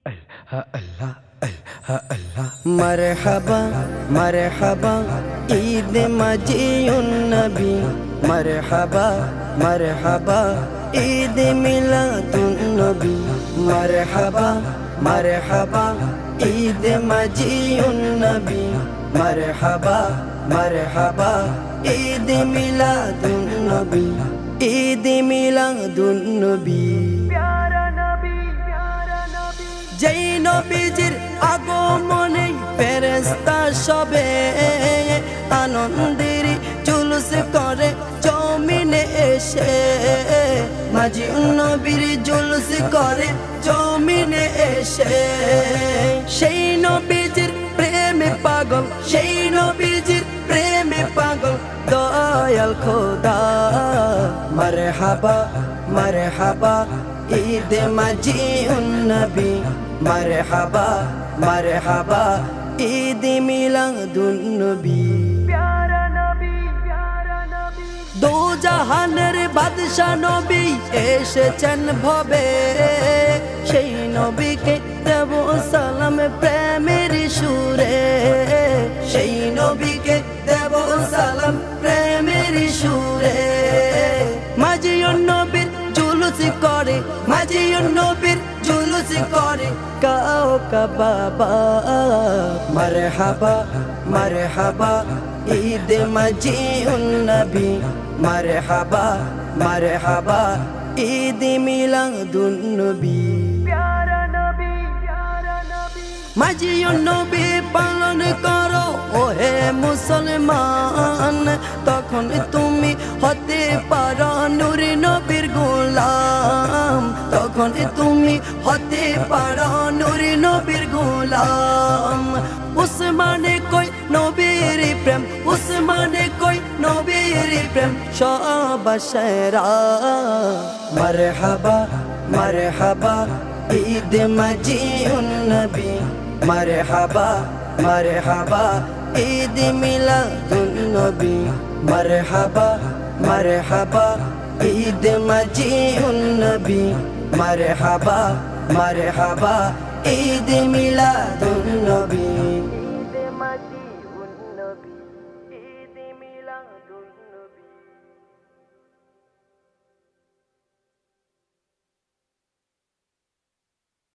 अल्लाह अल्लाह अल्लाह मरहबा मरहबा ईद मजीउन नबी मरहबा मरहबा ईद मिलादुन नबी मरहबा मरहबा ईद मजीउन नबी मरहबा मरहबा ईद मिलादुन नबी ईद मिलादुन नबी যেই নবীজির আগমনে ফেরেশতা সবে আনন্দের জুলুস করে জমিনে এসে মাজিউন নবীর জুলুস করে জমিনে এসে সেই নবীজির প্রেমে পাগল সেই নবীজির প্রেমে পাগল দয়াল খোদা মারহাবা মারহাবা ईद मजीउन नबी मरहबा मरहबा ईद मिलादुन नबी दो জাহানের বাদশা নবী এসেছেন ভবে সেই নবীকে দেব সালাম প্রেমের সুরে সেই নবীকে দেব সালাম প্রেমের সুরে মাজিউন নবীর জুলুস করে মাজিউন নবীর জুলুস করে কাও কা বাবা মরহবা মরহবা ঈদ মজিউন নবী মরহবা মরহবা ঈদ মিলাদুন নবী মাজিউন নবী পালন করো ওহে মুসলমান তখন তুমি হতে পারো নূর নবীর গোলাম তখন তুমি হতে পারো নূর নবীর গোলাম উসমানে কই নবীর প্রেম উসমানে কই নবীর প্রেম সবাসেরা মরহবা মরহবা ঈদ মজিউন নবী मरहबा मरहबा ईद मिलादुन नबी मरहबा मरहबा ईद मजीउन नबी मरहबा मरहबा ईद मिलादुन नबी